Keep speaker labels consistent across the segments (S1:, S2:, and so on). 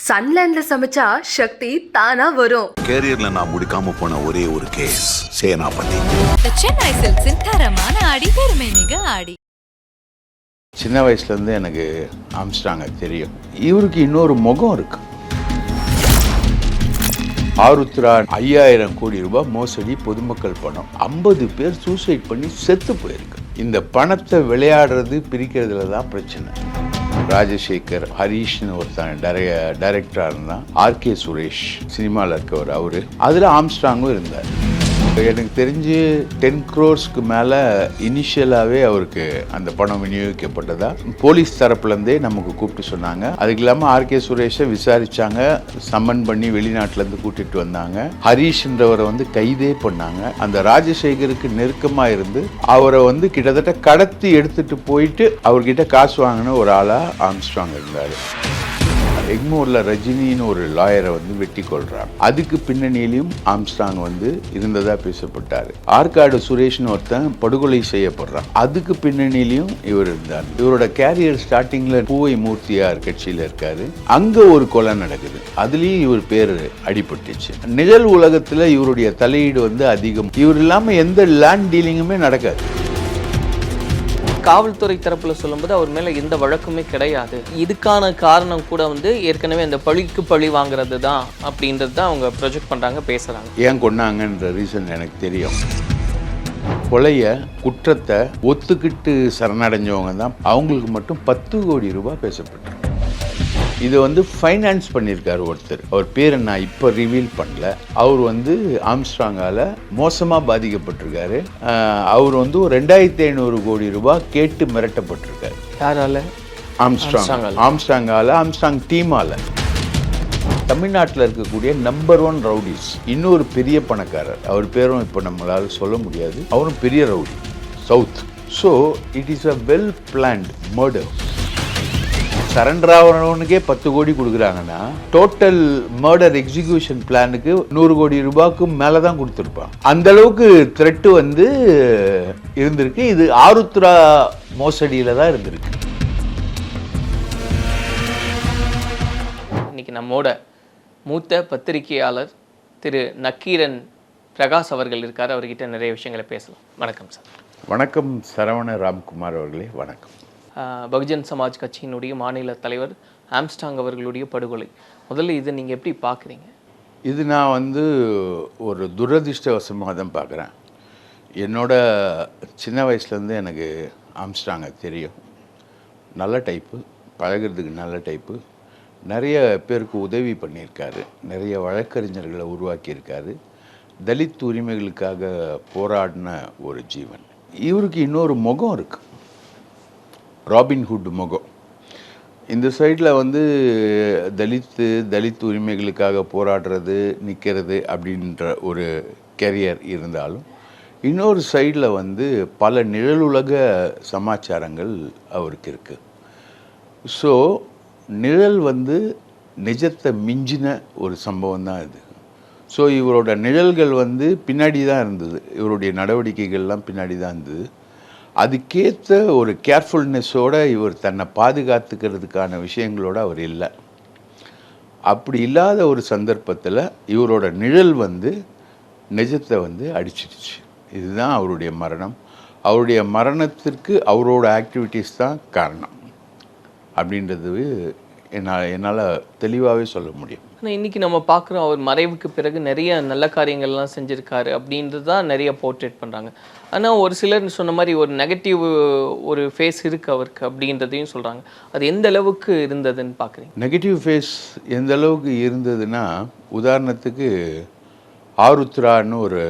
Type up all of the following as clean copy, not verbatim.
S1: சன்லேண்ட்ல சமைச்சா சக்தி தானா வரும்.
S2: கேரியர்ல நான் முடிக்காம போன ஒரே ஒரு கேஸ் சேனாபதி.
S3: சென்னை சில்க்ஸின் தரமான ஆடி பெருமை மிக ஆடி.
S4: சின்ன வயசுலேருந்து எனக்கு ஆம்ஸ்ட்ராங்க தெரியும். இவருக்கு இன்னொரு முகம் இருக்கு. ஆருத்ரா 5000 கோடி ரூபாய் மோசடி, பொதுமக்கள் பணம், 50 பேர் சூசைட் பண்ணி செத்து போயிருக்கு. இந்த பணத்தை விளையாடுறது பிரிக்கிறதுல தான் பிரச்சனை. ராஜசேகர், ஹரீஷ்னு ஒருத்தன் டைரக்டராக இருந்தான். ஆர்கே சுரேஷ் சினிமாவில் இருக்கவர் அவரு. அதில் ஆம்ஸ்ட்ராங்கும் இருந்தார். எனக்கு தெரிஞ்சு 10 crores மேலே இனிஷியலாகவே அவருக்கு அந்த பணம் விநியோகிக்கப்பட்டதா போலீஸ் தரப்புலேருந்தே நமக்கு கூப்பிட்டு சொன்னாங்க. அதுக்கு இல்லாமல் ஆர்கே சுரேஷை விசாரித்தாங்க, சம்மன் பண்ணி வெளிநாட்டிலேருந்து கூட்டிகிட்டு வந்தாங்க. ஹரீஷ்ன்றவரை கைதே பண்ணாங்க. அந்த ராஜசேகருக்கு நெருக்கமாக இருந்து அவரை கிட்டத்தட்ட கடத்தி எடுத்துகிட்டு போயிட்டு அவர்கிட்ட காசு வாங்கின ஒரு ஆளாக ஆம்ஸ்ட்ராங் இருந்தார். எக்மோரில் ரஜினின்னு ஒரு லாயரை வெட்டி கொள்றாங்க. அதுக்கு பின்னணியிலையும் ஆம்ஸ்ட்ராங் இருந்ததா பேசப்பட்டார். ஆற்காடு சுரேஷ்னு ஒருத்தன் படுகொலை செய்யப்படுறான். அதுக்கு பின்னணியிலையும் இவர் இருந்தார். இவரோட கேரியர் ஸ்டார்டிங்ல பூவை மூர்த்தியார் கட்சியில இருக்காரு. அங்க ஒரு கொலை நடக்குது. அதுலயும் இவர் பேர் அடிபட்டுச்சு. நிழல் உலகத்துல இவருடைய தலையீடு அதிகம். இவர் இல்லாம எந்த லேண்ட் டீலிங்குமே நடக்காது.
S5: காவல்துறை தரப்புல சொல்லும்போது அவர் மேல எந்த வழக்குமே கிடையாது. இதுக்கான காரணம் கூட ஏற்கனவே அந்த பழிக்கு பழி வாங்குறது தான் அப்படின்றது தான் அவங்க ப்ரொஜெக்ட் பண்றாங்க, பேசுறாங்க.
S4: ஏன் கொண்டாங்கன்ற ரீசன் எனக்கு தெரியும். கொலைய குற்றத்தை ஒத்துக்கிட்டு சரணடைஞ்சவங்க தான். அவங்களுக்கு மட்டும் 10 கோடி ரூபாய் பேசப்பட்டிருக்கு. இது ஃபைனான்ஸ் பண்ணியிருக்காரு ஒருத்தர். அவர் பேரை நான் இப்போ ரிவீல் பண்ணல. அவர் ஆம்ஸ்ட்ராங்கால மோசமாக பாதிக்கப்பட்டிருக்காரு. அவர் ஒரு 2500 கோடி ரூபாய் கேட்டு மிரட்டப்பட்டிருக்காரு.
S5: யாரால?
S4: ஆம்ஸ்ட்ராங்கால ஆம்ஸ்ட்ராங் டீமால. தமிழ்நாட்டில் இருக்கக்கூடிய நம்பர் 1 ரவுடிஸ். இன்னொரு பெரிய பணக்காரர், அவர் பேரும் இப்போ நம்மளால சொல்ல முடியாது. அவரும் பெரிய rowdy, south. So it is a well planned murder. Surrender ஆகிறவனுக்கே 10 கோடி கொடுக்குறாங்கன்னா டோட்டல் மர்டர் எக்ஸிக்யூஷன் பிளானுக்கு 100 கோடி ரூபாய்க்கு மேலே தான் கொடுத்துருப்பான். அந்த அளவுக்கு த்ரெட்டு இருந்திருக்கு. இது ஆருத்ரா மோசடியில தான் இருந்திருக்கு.
S5: இன்னைக்கு நம்மோட மூத்த பத்திரிகையாளர் திரு நக்கீரன் பிரகாஷ் அவர்கள் இருக்கார். அவர்கிட்ட நிறைய விஷயங்களை பேசலாம். வணக்கம் சார்.
S4: வணக்கம் சரவண ராம்குமார் அவர்களே, வணக்கம்.
S5: பகுஜன் சமாஜ் கட்சியினுடைய மாநில தலைவர் ஆம்ஸ்ட்ராங் அவர்களுடைய படுகொலை, முதல்ல இதை நீங்கள் எப்படி பார்க்குறீங்க?
S4: இது நான் ஒரு துரதிர்ஷ்டவசமாக தான் பார்க்குறேன். என்னோட சின்ன வயசுலேருந்து எனக்கு ஆம்ஸ்ட்ராங்க தெரியும். நல்ல டைப்பு, பழகிறதுக்கு நல்ல டைப்பு. நிறைய பேருக்கு உதவி பண்ணியிருக்காரு. நிறைய வழக்கறிஞர்களை உருவாக்கியிருக்காரு. தலித் உரிமைகளுக்காக போராடின ஒரு ஜீவன். இவருக்கு இன்னொரு முகம் இருக்குது, ராபின்ஹுட் முகம். இந்த சைடில் தலித் உரிமைகளுக்காக போராடுறது, நிற்கிறது அப்படின்ற ஒரு கெரியர் இருந்தாலும், இன்னொரு சைடில் பல நிழலுலக சமாச்சாரங்கள் அவருக்கு இருக்குது. ஸோ நிழல் நிஜத்தை மிஞ்சின ஒரு சம்பவம் தான் இது. ஸோ இவரோட நிழல்கள் பின்னாடி தான் இருந்தது. இவருடைய நடவடிக்கைகள்லாம் பின்னாடி தான் இருந்தது. அதுக்கேற்ற ஒரு கேர்ஃபுல்னஸோடு இவர் தன்னை பாதுகாத்துக்கிறதுக்கான விஷயங்களோடு அவர் இல்லை. அப்படி இல்லாத ஒரு சந்தர்ப்பத்தில் இவரோட நிழல் நிஜத்தை அடிச்சிடுச்சு. இதுதான் அவருடைய மரணம். அவருடைய மரணத்திற்கு அவரோட ஆக்டிவிட்டீஸ் தான் காரணம் அப்படின்றது என்னால் தெளிவாகவே சொல்ல முடியும்.
S5: ஆனால் இன்றைக்கி நம்ம பார்க்குறோம், அவர் மறைவுக்கு பிறகு நிறைய நல்ல காரியங்கள்லாம் செஞ்சுருக்காரு அப்படின்றது தான் நிறைய போர்ட்ரேட் பண்ணுறாங்க. ஆனால் ஒரு சிலர் சொன்ன மாதிரி ஒரு நெகட்டிவ் ஒரு ஃபேஸ் இருக்குது அவருக்கு அப்படின்றதையும் சொல்கிறாங்க. அது எந்த அளவுக்கு இருந்ததுன்னு பார்க்குறீங்க?
S4: நெகட்டிவ் ஃபேஸ் எந்த அளவுக்கு இருந்ததுன்னா, உதாரணத்துக்கு ஆருத்ரான்னு ஒரு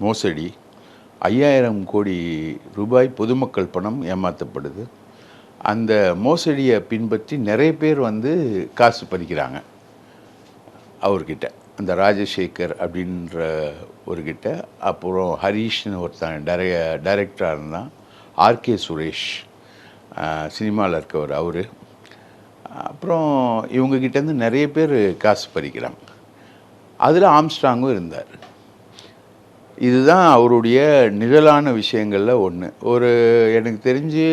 S4: மோசடி, 5000 கோடி ரூபாய் பொதுமக்கள் பணம் ஏமாற்றப்படுது. அந்த மோசடியை பின்பற்றி நிறைய பேர் காசு பறிக்கிறாங்க அவர்கிட்ட. அந்த ராஜசேகர் அப்படின்ற ஒருகிட்ட, அப்புறம் ஹரீஷ்னு ஒருத்தன் டைரக்டராக இருந்தான். ஆர்கே சுரேஷ் சினிமாவில் இருக்கவர் அவர். அப்புறம் இவங்ககிட்டேருந்து நிறைய பேர் காசு பறிக்கிறாங்க. அதில் ஆம்ஸ்ட்ராங்கும் இருந்தார். இதுதான் அவருடைய நிழலான விஷயங்களில் ஒன்று. எனக்கு தெரிஞ்சு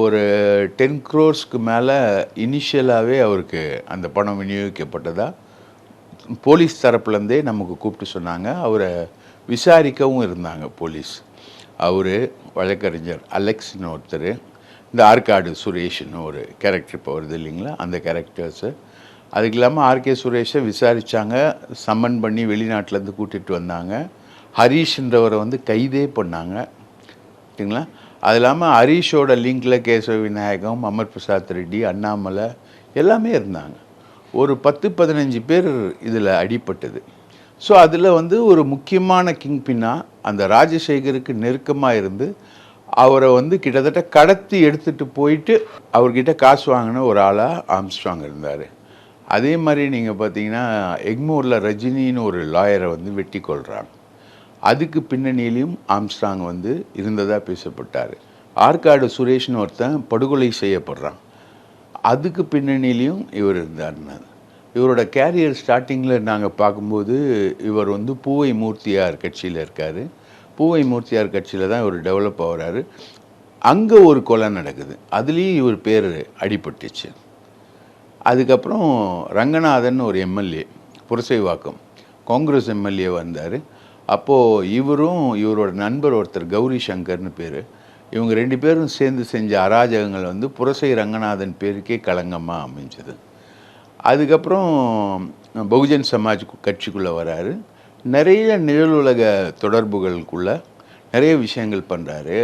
S4: ஒரு 10 crores மேலே இனிஷியலாகவே அவருக்கு அந்த பணம் விநியோகிக்கப்பட்டதா போலீஸ் தரப்புலேருந்தே நமக்கு கூப்பிட்டு சொன்னாங்க. அவரை விசாரிக்கவும் இருந்தாங்க போலீஸ். அவர் வழக்கறிஞர் அலெக்ஸ்னு ஒருத்தர், இந்த ஆற்காடு சுரேஷ்னு ஒரு கேரக்டர் இப்போ வருது இல்லைங்களா, அந்த கேரக்டர்ஸு. அதுக்கு இல்லாமல் ஆர்கே சுரேஷை விசாரித்தாங்க, சம்மன் பண்ணி வெளிநாட்டிலேருந்து கூட்டிகிட்டு வந்தாங்க. ஹரீஷ்ன்றவரை வந்து கைதே பண்ணாங்க சரிங்களா. அது இல்லாமல் ஹரீஷோட லிங்கில் கேசவ விநாயகம், அமர் பிரசாத் ரெட்டி, அண்ணாமலை எல்லாமே இருந்தாங்க. ஒரு 10-15 பேர் இதில் அடிப்பட்டது. ஸோ அதில் வந்து ஒரு முக்கியமான கிங்பின்னாக அந்த ராஜசேகருக்கு நெருக்கமாக இருந்து அவரை வந்து கிட்டத்தட்ட கடத்தி எடுத்துகிட்டு போயிட்டு அவர்கிட்ட காசு வாங்கின ஒரு ஆளாக ஆம்ஸ்ட்ராங் இருந்தார். அதே மாதிரி நீங்கள் பார்த்தீங்கன்னா எக்மோரில் ரஜினின்னு ஒரு லாயரை வந்து வெட்டி கொள்கிறாங்க. அதுக்கு பின்னணியிலையும் ஆம்ஸ்ட்ராங் வந்து இருந்ததாக பேசப்பட்டார். ஆற்காடு சுரேஷ்னு ஒருத்தன் படுகொலை செய்யப்படுறான், அதுக்கு பின்னணியிலையும் இவர் இருந்தார்னார். இவரோட கேரியர் ஸ்டார்டிங்கில் நாங்கள் பார்க்கும்போது இவர் வந்து பூவை மூர்த்தியார் கட்சியில் இருக்கார். பூவை மூர்த்தியார் கட்சியில் தான் இவர் டெவலப் ஆகிறாரு. அங்கே ஒரு கொலை நடக்குது, அதுலேயும் இவர் பேர் அடிபட்டுச்சு. அதுக்கப்புறம் ரங்கநாதன் ஒரு எம்எல்ஏ, புரசைவாக்கம் காங்கிரஸ் எம்எல்ஏ வந்தார். அப்போது இவரும் இவரோட நண்பர் ஒருத்தர் கௌரி சங்கர்னு பேர், இவங்க 2 பேரும் சேர்ந்து செஞ்ச அராஜகங்கள் வந்து புரசை ரங்கநாதன் பேருக்கே களங்கமாக அமைஞ்சது. அதுக்கப்புறம் பகுஜன் சமாஜ் கட்சிக்குள்ளே வராரு. நிறைய நிழலுலக தொடர்புகளுக்குள்ளே நிறைய விஷயங்கள் பண்ணுறாரு.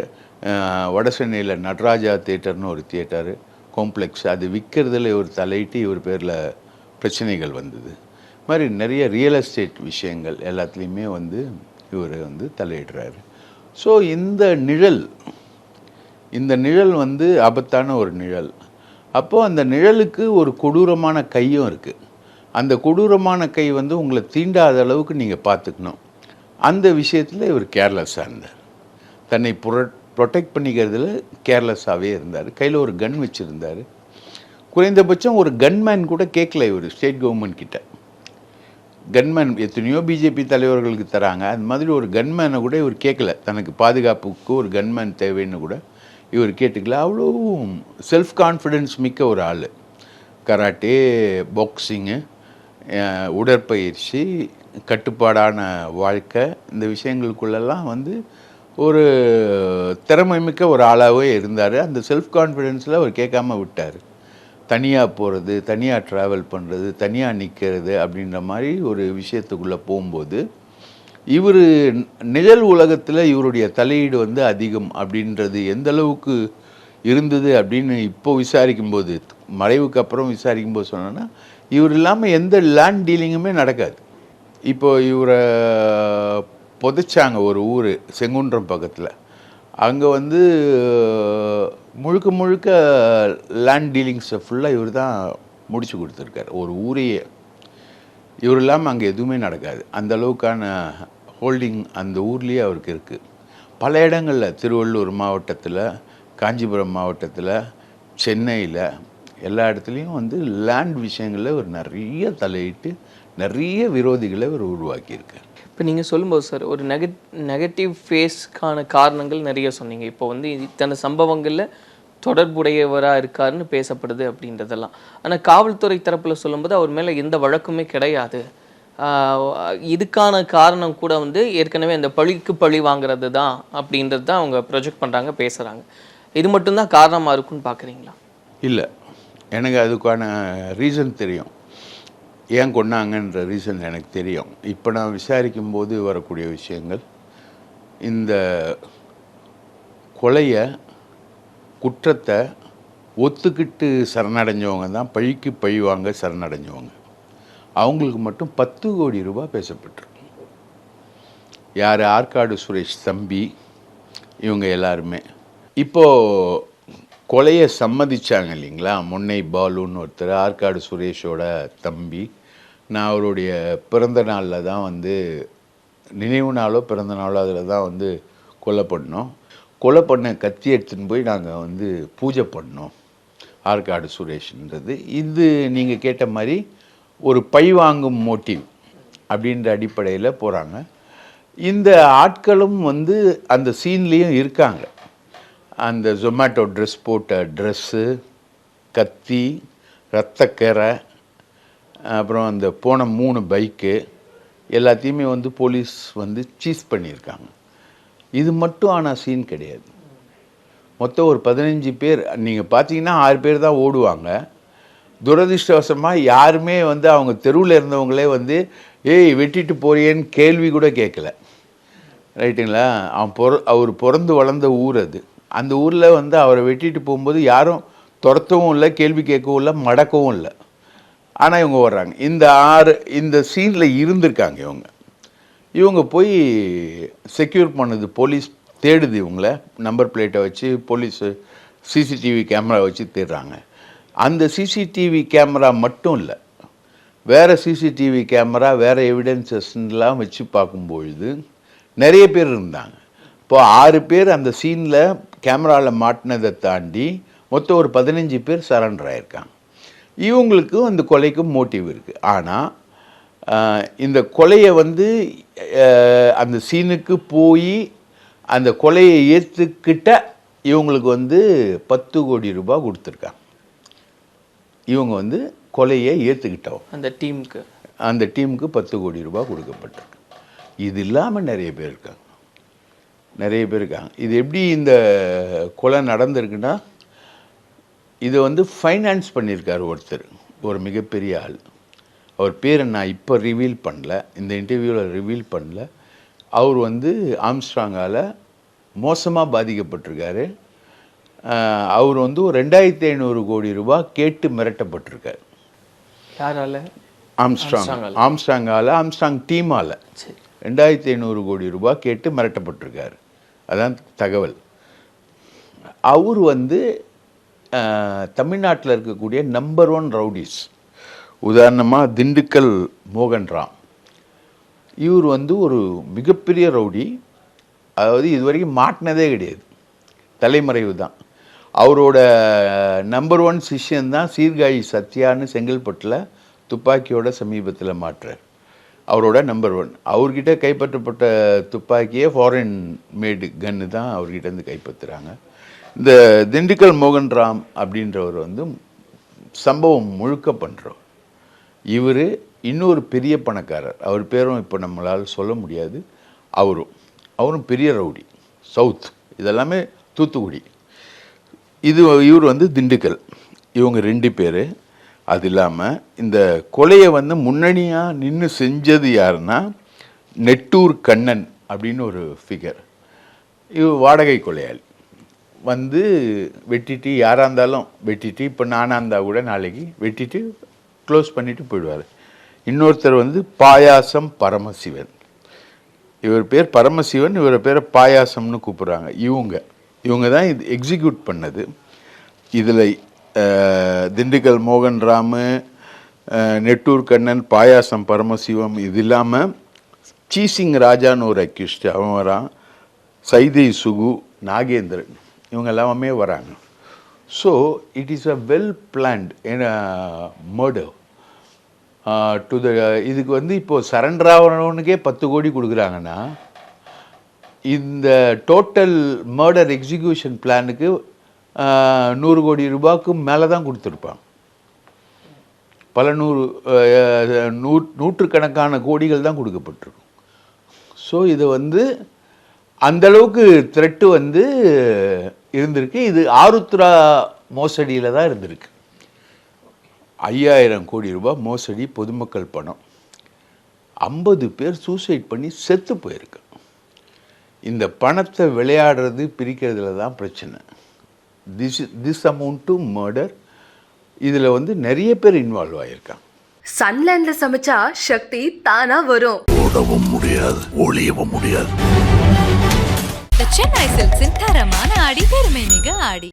S4: வடசென்னையில் நடராஜா தியேட்டர்னு ஒரு தியேட்டரு காம்ப்ளெக்ஸ், அது விற்கிறதுல இவர் தலையிட்டு இவர் பேரில் பிரச்சனைகள் வந்தது. மாதிரி நிறைய ரியல் எஸ்டேட் விஷயங்கள் எல்லாத்துலேயுமே வந்து இவர் வந்து தலையிடுறாரு. ஸோ இந்த நிழல் வந்து ஆபத்தான ஒரு நிழல். அப்போது அந்த நிழலுக்கு ஒரு கொடூரமான கையும் இருக்குது. அந்த கொடூரமான கை வந்து உங்களை தீண்டாத அளவுக்கு நீங்கள் பார்த்துக்கணும். அந்த விஷயத்தில் இவர் கேர்லெஸ்ஸாக இருந்தார். தன்னை ப்ரொடெக்ட் பண்ணிக்கிறதுல கேர்லெஸ்ஸாகவே இருந்தார். கையில் ஒரு கன் வச்சுருந்தார். குறைந்தபட்சம் ஒரு கன்மேன் கூட கேட்கல இவர் ஸ்டேட் கவர்மெண்ட் கிட்ட. கன்மேன் எத்தனையோ பிஜேபி தலைவர்களுக்கு தராங்க, அந்த மாதிரி ஒரு கன்மேனை கூட இவர் கேட்கல. தனக்கு பாதுகாப்புக்கு ஒரு கன்மேன் தேவைன்னு கூட இவர் கேட்டுக்கல. அவ்வளோ செல்ஃப் கான்ஃபிடென்ஸ் மிக்க ஒரு ஆள். கராட்டே, பாக்ஸிங்கு, உடற்பயிற்சி, கட்டுப்பாடான வாழ்க்கை, இந்த விஷயங்களுக்குள்ளெல்லாம் வந்து ஒரு திறமை மிக்க ஒரு ஆளாகவே இருந்தார். அந்த செல்ஃப் கான்ஃபிடென்ஸில் அவர் கேட்காம விட்டார். தனியாக போகிறது, தனியாக ட்ராவல் பண்ணுறது, தனியாக நிற்கிறது அப்படின்ற மாதிரி ஒரு விஷயத்துக்குள்ளே போகும்போது இவர் நிழல் உலகத்தில் இவருடைய தலையீடு வந்து அதிகம் அப்படின்றது எந்த அளவுக்கு இருந்தது அப்படின்னு இப்போ விசாரிக்கும்போது, மறைவுக்கு அப்புறம் விசாரிக்கும்போது சொன்னோன்னா, இவர் இல்லாமல் எந்த லேண்ட் டீலிங்குமே நடக்காது. இப்போ இவரை புதைச்சாங்க ஒரு ஊர் செங்குன்றம் பக்கத்தில். அங்கே வந்து முழுக்க லேண்ட் டீலிங்ஸை ஃபுல்லாக இவர் தான் முடிச்சு கொடுத்துருக்காரு. ஒரு ஊரையே இவர் இல்லாமல் அங்கே எதுவுமே நடக்காது. அந்த அளவுக்கான ஹோல்டிங் அந்த ஊர்லேயே அவருக்கு இருக்குது. பல இடங்களில் திருவள்ளூர் மாவட்டத்தில், காஞ்சிபுரம் மாவட்டத்தில், சென்னையில் எல்லா இடத்துலையும் வந்து லேண்ட் விஷயங்களில் ஒரு நிறைய தலையிட்டு நிறைய விரோதிகளை அவர் உருவாக்கியிருக்கார்.
S5: இப்போ நீங்கள் சொல்லும்போது சார், ஒரு நெகட்டிவ் ஃபேஸ்க்கான காரணங்கள் நிறைய சொன்னீங்க. இப்போ வந்து இத்தனை சம்பவங்களில் தொடர்புடையவராக இருக்காருன்னு பேசப்படுது அப்படின்றதெல்லாம். ஆனால் காவல்துறை தரப்பில் சொல்லும்போது அவர் மேலே எந்த வழக்குமே கிடையாது. இதுக்கான காரணம் கூட வந்து ஏற்கனவே அந்த பழிக்கு பழி வாங்குறது தான் அப்படின்றது தான் அவங்க ப்ரொஜெக்ட் பண்ணுறாங்க, பேசுகிறாங்க. இது மட்டும்தான் காரணமாக இருக்குன்னு பார்க்குறீங்களா?
S4: இல்லை, எனக்கு அதுக்கான ரீசன் தெரியும். ஏன் கொண்டாங்கன்ற ரீசன் எனக்கு தெரியும். இப்போ நான் விசாரிக்கும் போது வரக்கூடிய விஷயங்கள், இந்த கொலையை, குற்றத்தை ஒத்துக்கிட்டு சரணடைஞ்சவங்க தான் பழிக்கு பழி வாங்க சரணடைஞ்சவங்க. அவங்களுக்கு மட்டும் 10 கோடி ரூபாய் பேசப்பட்டிருக்கு. யார்? ஆற்காடு சுரேஷ் தம்பி, இவங்க எல்லாருமே. இப்போது கொலையை சம்மதிச்சாங்க இல்லைங்களா, முன்னை பாலுன்னு ஒருத்தர், ஆற்காடு சுரேஷோட தம்பி. நான் அவருடைய பிறந்த நாளில் தான் வந்து, நினைவு நாளோ பிறந்த நாளோ அதில் தான் வந்து கொலை பண்ணோம். கொலை பண்ண கத்தி எடுத்துன்னு போய் நாங்கள் வந்து பூஜை பண்ணோம். ஆற்காடு சுரேஷ்ன்றது இது நீங்கள் கேட்ட மாதிரி ஒரு பழி வாங்கும் மோட்டிவ் அப்படின்ற அடிப்படையில் போகிறாங்க. இந்த ஆட்களும் வந்து அந்த சீன்லேயும் இருக்காங்க. அந்த ஜொமேட்டோ ட்ரெஸ் போட்ட ட்ரெஸ்ஸு, கத்தி, ரத்தக்கரை, அப்புறம் அந்த போன 3 பைக்கு எல்லாத்தையுமே வந்து போலீஸ் வந்து சீஸ் பண்ணியிருக்காங்க. இது மட்டும் ஆனால் சீன் கிடையாது. மொத்தம் ஒரு 15 பேர். நீங்கள் பார்த்தீங்கன்னா 6 பேர் தான் ஓடுவாங்க. துரதிர்ஷ்டவசமாக யாருமே வந்து அவங்க தெருவில் இருந்தவங்களே வந்து ஏய் வெட்டிட்டு போறியேன்னு கேள்வி கூட கேட்கல. ரைட்டுங்களா? அவர் பிறந்து வளர்ந்த ஊர் அது. அந்த ஊரில் வந்து அவரை வெட்டிட்டு போகும்போது யாரும் துரத்தவும் இல்லை, கேள்வி கேட்கவும் இல்லை, மடக்கவும் இல்லை. ஆனால் இவங்க வர்றாங்க. இந்த சீனில் இருந்திருக்காங்க இவங்க போய் செக்யூர் பண்ணுது. போலீஸ் தேடுது இவங்கள. நம்பர் பிளேட்டை வச்சு போலீஸு சிசிடிவி கேமரா வச்சு தேடுறாங்க. அந்த சிசிடிவி கேமரா மட்டும் இல்லை, வேறு சிசிடிவி கேமரா, வேறு எவிடன்சஸ்லாம் வச்சு பார்க்கும்பொழுது நிறைய பேர் இருந்தாங்க. இப்போ 6 பேர் அந்த சீனில் கேமராவில் மாட்டினதை தாண்டி மொத்தம் ஒரு 15 பேர் சரண்டர் ஆகியிருக்காங்க. இவங்களுக்கும் அந்த கொலைக்கும் மோட்டிவ் இருக்குது. ஆனால் இந்த கொலையை வந்து அந்த சீனுக்கு போய் அந்த கொலையை ஏற்றுக்கிட்ட இவங்களுக்கு வந்து 10 கோடி ரூபாய் கொடுத்துருக்காங்க. இவங்க வந்து கொலையை ஏற்றுக்கிட்டவங்க. அந்த டீமுக்கு 10 கோடி ரூபாய் கொடுக்கப்பட்டிருக்கு. இது இல்லாமல் நிறைய பேர் இருக்காங்க. இது எப்படி இந்த கொலை நடந்திருக்குன்னா, இதை வந்து ஃபைனான்ஸ் பண்ணியிருக்காரு ஒருத்தர், ஒரு மிகப்பெரிய ஆள். அவர் பேரை நான் இப்போ ரிவீல் பண்ணல, இந்த இன்டர்வியூவில் ரிவீல் பண்ணல. அவர் வந்து ஆம்ஸ்ட்ராங்கால் மோசமாக பாதிக்கப்பட்டிருக்காரு. அவர் வந்து ஒரு 2500 கோடி ரூபாய் கேட்டு மிரட்டப்பட்டிருக்காரு.
S5: யாரால?
S4: ஆம்ஸ்ட்ராங்கால், ஆம்ஸ்ட்ராங் டீமால் 2500 கோடி ரூபாய் கேட்டு மிரட்டப்பட்டிருக்காரு. அதான் தகவல். அவர் வந்து தமிழ்நாட்டில் இருக்கக்கூடிய நம்பர் 1 ரவுடிஸ், உதாரணமாக திண்டுக்கல் மோகன்ராம், இவர் வந்து ஒரு மிகப்பெரிய ரவுடி. அதாவது இதுவரைக்கும் மாட்டினதே கிடையாது, தலைமறைவு தான். அவரோட நம்பர் 1 சிஷ்யன் தான் சீர்காழி சத்யான்னு செங்கல்பட்டில் துப்பாக்கியோட சமீபத்தில் மாட்டுறார். அவரோட நம்பர் 1. அவர்கிட்ட கைப்பற்றப்பட்ட துப்பாக்கியே ஃபாரின் மேடு கன்னு தான் அவர்கிட்டேருந்து கைப்பற்றுறாங்க. இந்த திண்டுக்கல் மோகன்ராம் அப்படின்றவர் வந்து சம்பவம் முழுக்க பண்ணுறவர். இவர் இன்னொரு பெரிய பணக்காரர், அவர் பேரும் இப்போ நம்மளால் சொல்ல முடியாது. அவரும் பெரிய ரவுடி, சவுத், இதெல்லாமே தூத்துக்குடி. இவர் வந்து திண்டுக்கல். இவங்க 2 பேர். அது இல்லாமல் இந்த கொலையை வந்து முன்னணியாக நின்று செஞ்சது யாருன்னா நெட்டூர் கண்ணன் அப்படின்னு ஒரு ஃபிகர். இவர் வாடகை கொலையாளி. வந்து வெட்டிட்டு, யாராக இருந்தாலும் வெட்டிட்டு, இப்போ நானாக இருந்தால் கூட நாளைக்கு வெட்டிட்டு க்ளோஸ் பண்ணிவிட்டு போயிடுவார். இன்னொருத்தர் வந்து பாயாசம் பரமசிவன். இவர் பேர் பரமசிவன், இவர் பேரை பாயாசம்னு கூப்பிட்றாங்க. இவங்க தான் இது எக்ஸிக்யூட் பண்ணது. இதில் திண்டுக்கல் மோகன்ராமு, நெட்டூர் கண்ணன், பாயாசம் பரமசிவம், இது இல்லாமல் சீசிங் ராஜான்னு ஒரு அக்யூஸ்ட், அவன் வரான். சைதை சுகு, நாகேந்திரன், இவங்க எல்லாமே வராங்க. So it is a well planned murder to the. இதுக்கு வந்து இப்போது சரண்டர் ஆகிறவனுக்கே 10 கோடி கொடுக்குறாங்கன்னா, இந்த டோட்டல் மர்டர் எக்ஸிக்யூஷன் பிளானுக்கு 100 கோடி ரூபாய்க்கு மேலே தான் கொடுத்துருப்பாங்க. பல நூற்றுக்கணக்கான கோடிகள் தான் கொடுக்கப்பட்டிருக்கும். ஸோ இது வந்து அந்தளவுக்கு த்ரெட்டு வந்து இருந்திருக்கு. இது ஆருத்ரா மோசடியில் தான் இருந்திருக்கு. 5000 கோடி ரூபாய் மோசடி, பொதுமக்கள் பணம். 50 பேர் சூசைட் பண்ணி செத்து போயிருக்கு. இந்த பணத்தை விளையாடுறது, பிரிக்கிறதுல தான் பிரச்சனை. This amount to murder. இதில் வந்து நிறைய பேர் இன்வால்வ் ஆகியிருக்காங்க.
S1: சன்லேண்ட்ல சமைச்சா சக்தி தானா வரும்.
S2: ஓடவும் முடியாது, ஒளியவும் முடியாது.
S3: சென்னை சில்க்ஸின் தரமான ஆடி பெருமை மிக ஆடி.